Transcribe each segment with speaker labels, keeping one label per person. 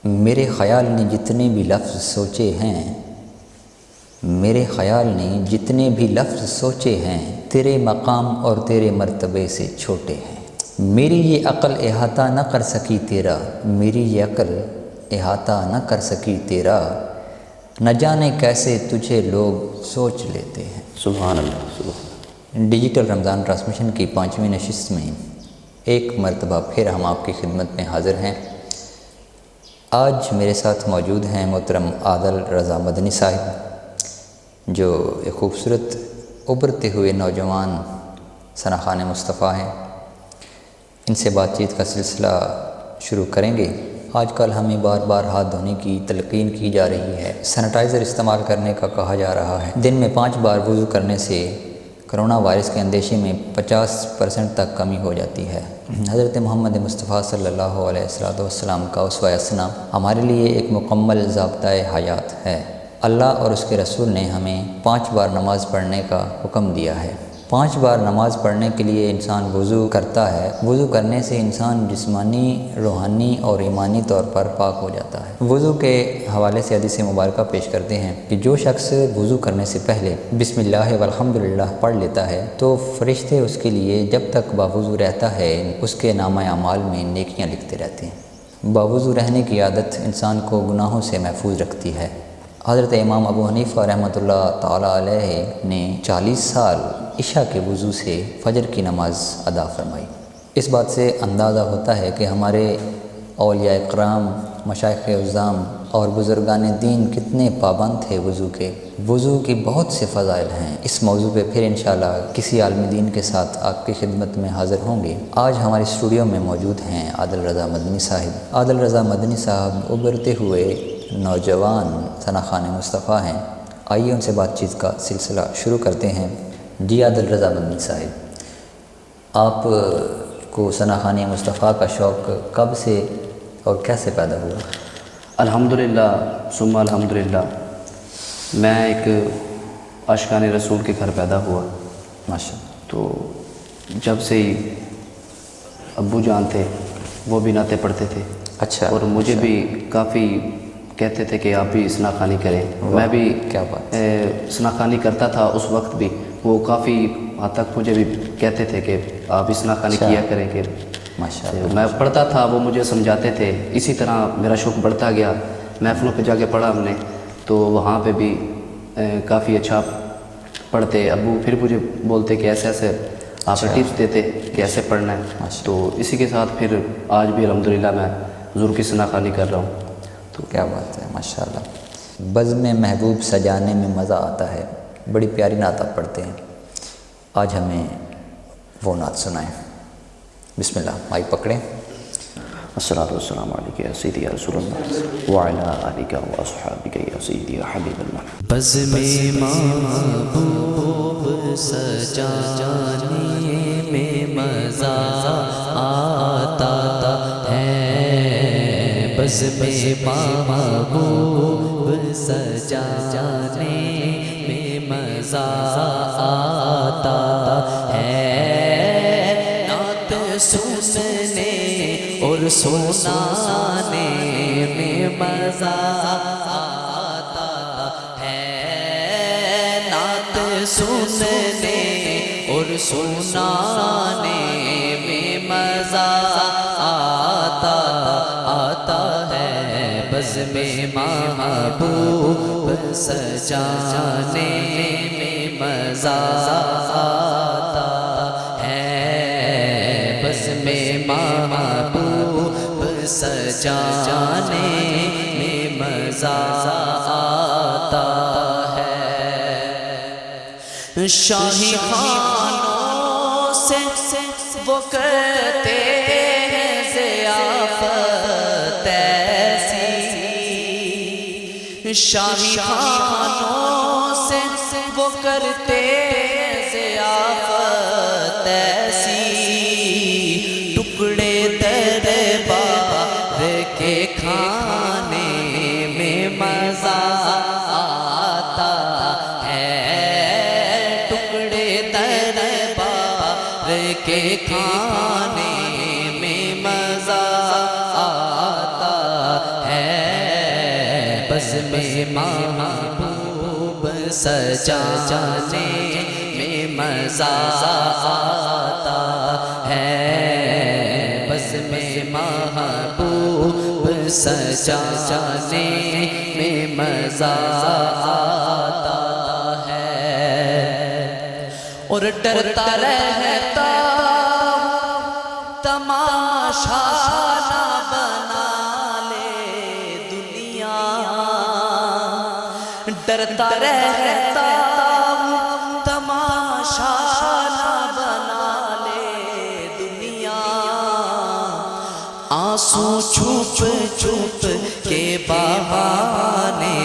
Speaker 1: میرے خیال نے جتنے بھی لفظ سوچے ہیں، میرے خیال نے جتنے بھی لفظ سوچے ہیں، تیرے مقام اور تیرے مرتبے سے چھوٹے ہیں۔ میری یہ عقل احاطہ نہ کر سکی تیرا، میری یہ عقل احاطہ نہ کر سکی تیرا، نہ جانے کیسے تجھے لوگ سوچ لیتے ہیں۔
Speaker 2: سبحان اللہ، سبحان اللہ۔
Speaker 1: ڈیجیٹل رمضان ٹرانسمیشن کی 5ویں نشست میں ایک مرتبہ پھر ہم آپ کی خدمت میں حاضر ہیں۔ آج میرے ساتھ موجود ہیں محترم عادل رضا مدنی صاحب، جو ایک خوبصورت ابھرتے ہوئے نوجوان ثناخان مصطفیٰ ہیں۔ ان سے بات چیت کا سلسلہ شروع کریں گے۔ آج کل ہمیں بار بار ہاتھ دھونے کی تلقین کی جا رہی ہے، سینیٹائزر استعمال کرنے کا کہا جا رہا ہے۔ دن میں 5 بار وضو کرنے سے کرونا وائرس کے اندیشے میں 50% تک کمی ہو جاتی ہے۔ حضرت محمد مصطفیٰ صلی اللہ علیہ وسلم کا اسوہ حسنہ ہمارے لیے ایک مکمل ضابطۂ حیات ہے۔ اللہ اور اس کے رسول نے ہمیں 5 بار نماز پڑھنے کا حکم دیا ہے۔ 5 بار نماز پڑھنے کے لیے انسان وضو کرتا ہے۔ وضو کرنے سے انسان جسمانی، روحانی اور ایمانی طور پر پاک ہو جاتا ہے۔ وضو کے حوالے سے حدیث مبارکہ پیش کرتے ہیں کہ جو شخص وضو کرنے سے پہلے بسم اللہ والحمدللہ پڑھ لیتا ہے تو فرشتے اس کے لیے جب تک باوضو رہتا ہے اس کے نامہ اعمال میں نیکیاں لکھتے رہتے ہیں۔ باوضو رہنے کی عادت انسان کو گناہوں سے محفوظ رکھتی ہے۔ حضرت امام ابو حنیفہ رحمۃ اللہ تعالیٰ علیہ نے 40 سال عشاء کے وضو سے فجر کی نماز ادا فرمائی۔ اس بات سے اندازہ ہوتا ہے کہ ہمارے اولیاء کرام، مشائخ اعظام اور بزرگان دین کتنے پابند تھے وضو کے۔ وضو کی بہت سے فضائل ہیں۔ اس موضوع پہ پھر انشاءاللہ کسی عالم دین کے ساتھ آپ کی خدمت میں حاضر ہوں گے۔ آج ہمارے اسٹوڈیو میں موجود ہیں عادل رضا مدنی صاحب۔ عادل رضا مدنی صاحب ابھرتے ہوئے نوجوان ثناخان مصطفیٰ ہیں۔ آئیے ان سے بات چیت کا سلسلہ شروع کرتے ہیں۔ جی عادل رضا مدنی صاحب، آپ کو ثناخان مصطفیٰ کا شوق کب سے اور کیسے پیدا ہوا؟
Speaker 2: الحمدللہ ثم الحمدللہ، میں ایک عاشقان رسول کے گھر پیدا ہوا۔
Speaker 1: ماشاءاللہ۔
Speaker 2: تو جب سے ہی ابو جان تھے وہ بھی نعتیں پڑھتے تھے۔
Speaker 1: اچھا۔
Speaker 2: اور مجھے بھی کافی کہتے تھے کہ آپ بھی ثناخانی کریں۔ میں بھی
Speaker 1: کیا بات،
Speaker 2: ثناخانی کرتا تھا اس وقت بھی۔ وہ کافی حد تک مجھے بھی کہتے تھے کہ آپ بھی ثناخانی کیا کریں کہ
Speaker 1: ماشاءاللہ۔
Speaker 2: میں پڑھتا تھا، وہ مجھے سمجھاتے تھے۔ اسی طرح میرا شوق بڑھتا گیا۔ محفلوں پہ جا کے پڑھا ہم نے، تو وہاں پہ بھی کافی اچھا پڑھتے۔ ابو پھر مجھے بولتے کہ ایسے ایسے آپ ٹپس دیتے کہ ایسے پڑھنا ہے۔ تو اسی کے ساتھ پھر آج بھی الحمدللہ میں حضور کی ثناخانی کر رہا ہوں۔
Speaker 1: تو کیا بات ہے، ماشاءاللہ۔ بزم محبوب سجانے میں مزہ آتا ہے، بڑی پیاری نعت آپ پڑھتے ہیں۔ آج ہمیں وہ نعت سنائیں۔ بسم اللہ، مائک پکڑیں۔
Speaker 2: الصلاۃ والسلام علیک یا سیدی یا رسول اللہ وعلی آلک و اصحابک یا سیدی یا حبیب اللہ۔
Speaker 3: بزم محبوب سجانے میں مزہ آتا ہے، بزم محبوب سجانے میں مزہ آتا ہے، نعت سننے اور سنانے میں مزہ آتا ہے، نعت سننے اور سنانے میں مزہ آتا ہے، بزم محبوب سجانے میں مزہ آتا ہے، بزم محبوب سجانے میں مزہ آتا ہے، شاہی خانوں سے وہ کرتے ہیں ضیافت ایسی، شاہی خانوں سے وہ کرتے ہیں ضیافت ایسی، ٹکڑے دربار کے کھانے میں مزہ آتا ہے، ٹکڑے دربار کے کھانے میں مزہ آتا ہے، بزم محبوب سجانے میں مزہ آتا ہے، بزم محبوب سجانے میں مزہ آتا ہے، اور ڈرتا رہتا تماشا نہ بنا لے دنیا، ڈرتا رہتا تماشا نہ بنا لے دنیا، آنسو چھپ چھپ کے بہانے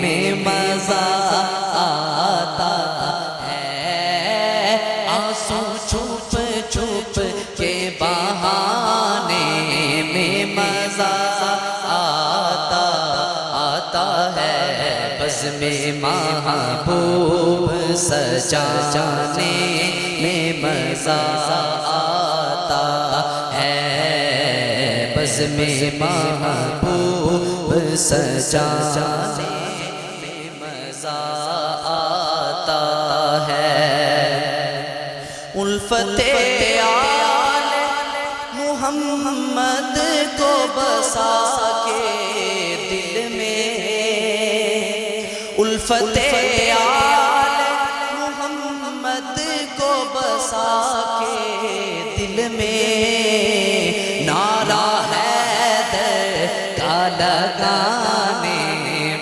Speaker 3: میں مزہ آتا ہے، آنسو چھپ چھپ کے بہانے میں مزہ آتا ہے، بزم محبوب سجانے میں مزہ آتا ہے، بزم محبوب سجانے میں مزہ آتا ہے، الفت آل محمد کو بسا کے دل میں، الفت آل محمد کو بسا کے دل میں، نعرہ حیدر کا لگانے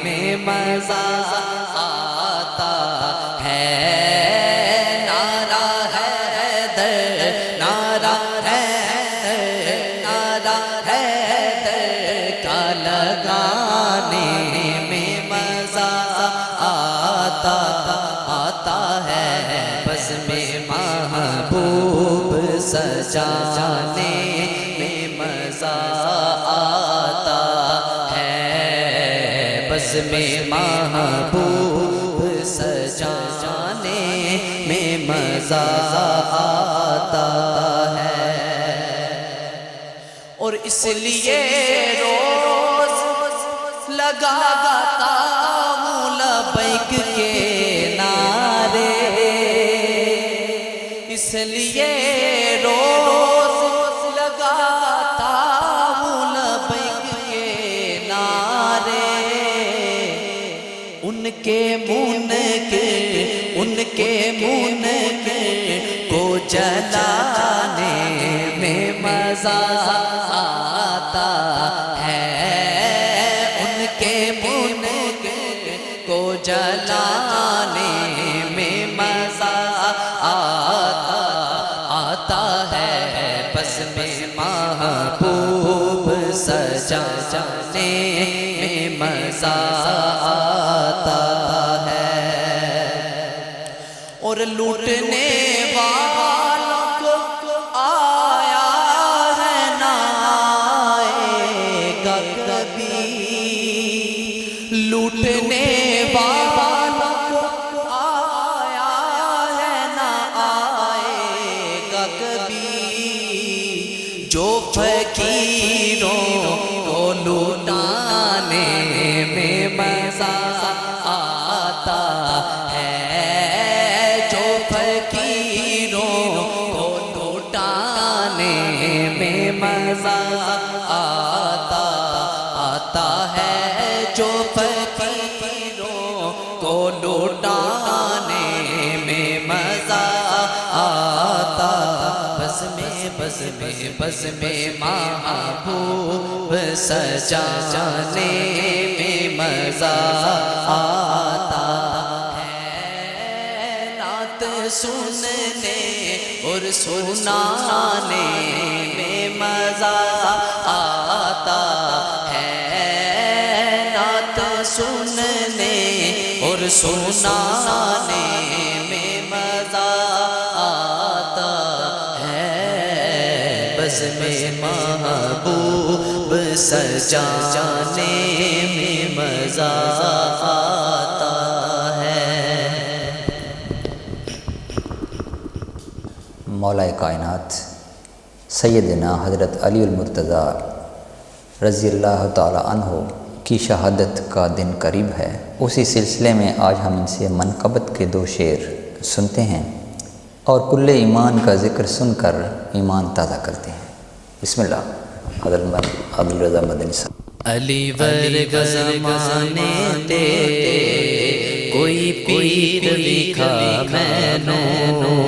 Speaker 3: میں مزہ آتا ہے، نعرہ حیدر، نعرہ حیدر، نعرہ حیدر کا لگانے میں مزہ آتا ہے، بزم محبوب سجانے میں مزہ آتا ہے، بزم محبوب سجانے میں مزہ آتا ہے، اور اس لیے روز لگاتا ہوں لبیک کے نعرے، اس لیے روز لگاتا ہوں لبیک کے نعرے، ان کے منکر کو جلانے میں مزہ آتا ہے، ان کے منکر کو جلانے میں مزہ آتا ہے، بزم محبوب سجانے میں مزہ آتا ہے، اور لوٹنے والوں کو آیا ہے نہ آئے گا کبھی، لوٹنے والوں کو آیا ہے نہ آئے گا کبھی، جو فقیروں کو لوٹانے میں مزہ آتا ہے، جو فقیروں کو لوٹانے میں مزہ آتا ہے، جو فقیروں کو لوٹانے میں مزہ آتا، بزم محبوب سجانے میں مزہ آتا ہے، نعت سننے اور سنانے میں مزہ آتا ہے، نعت سننے اور سنانے میں مزہ آتا ہے، بزم محبوب سجانے میں مزہ آتا ہے۔
Speaker 1: مولا کائنات سیدنا حضرت علی المرتضیٰ رضی اللہ تعالی عنہ کی شہادت کا دن قریب ہے، اسی سلسلے میں آج ہم ان سے منقبت کے 2 شعر سنتے ہیں اور کل ایمان کا ذکر سن کر ایمان تازہ کرتے ہیں۔ بسم اللہ۔ حضرت عبدالرضا مدنی صاحب۔
Speaker 3: علی ورگا زمانے تے کوئی پیر لکھا مینوں،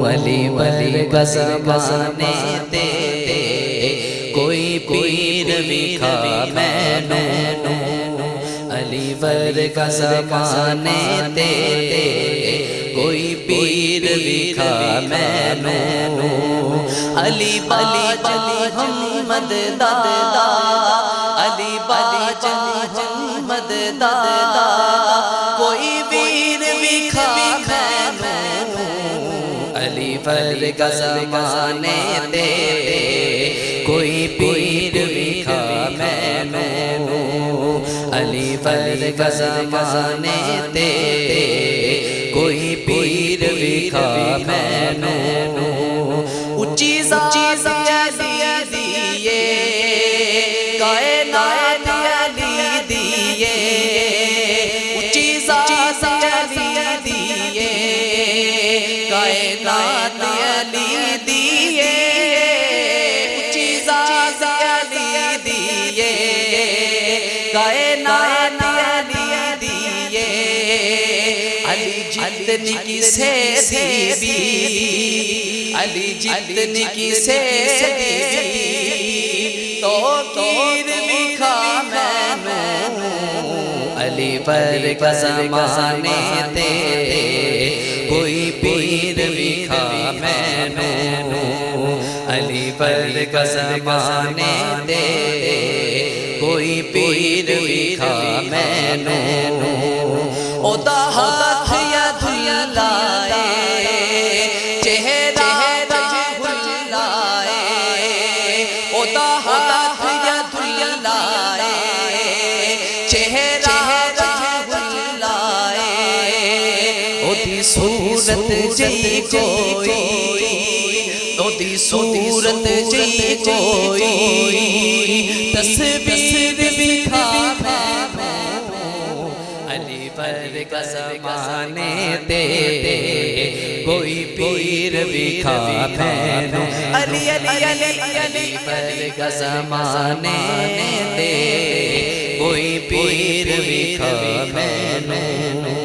Speaker 3: علی ورگا زمانے تے کوئی پیر لکھا مینوں، علی ورگا زمانے تے کوئی پیر لکھا مینوں، علی باجا محمد دادا، علی باجا محمد دادا، کوئی ویر لکھا مینوں، علی ورگا زمانے تے کوئی پیر لکھا مینوں، علی ورگا زمانے تے کوئی پیر لکھا مینوں، اچھی ذات علی دیے کائنات علی دیے، اچھی ذات علی دیے کائنات علی دیے، اچھی ذات علی دیے کائنات علی دیے، علی جتنی کسے دی، علی جتنی کسے دی تو پیر لکھا مینوں، علی ورگا زمانے تے کوئی پیر لکھا مینوں، علی ورگا زمانے تے کوئی پیر لکھا مینوں، او دا ہاتھ یا دھلائے چہرہ دھلائے، او دا ہاتھ یا دھلائے چہرہ دھلائے، او دی صورت جی کوئی، او دی صورت جی کوئی تصویر دکھا مینوں، علی ورگا زمانے تے کوئی پیر لکھا مینوں، علی علی علی علی ورگا زمانے تے کوئی پیر لکھا مینوں۔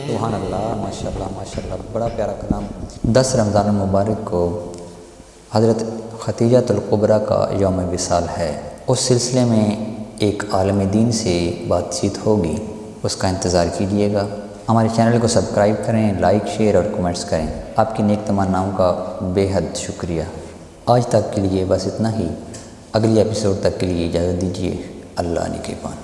Speaker 1: سبحان اللہ، ماشاءاللہ ماشاءاللہ، بڑا پیارا کلام۔ 10 رمضان المبارک کو حضرت ختیجۃ الکبریٰ کا یوم وصال ہے، اس سلسلے میں ایک عالم دین سے بات چیت ہوگی، اس کا انتظار کیجیے گا۔ ہمارے چینل کو سبسکرائب کریں، لائک شیئر اور کمنٹس کریں۔ آپ کی نیک تمناؤں کا بے حد شکریہ۔ آج تک کے لیے بس اتنا ہی، اگلی ایپیسوڈ تک کے لیے اجازت دیجیے۔ اللہ نگہبان۔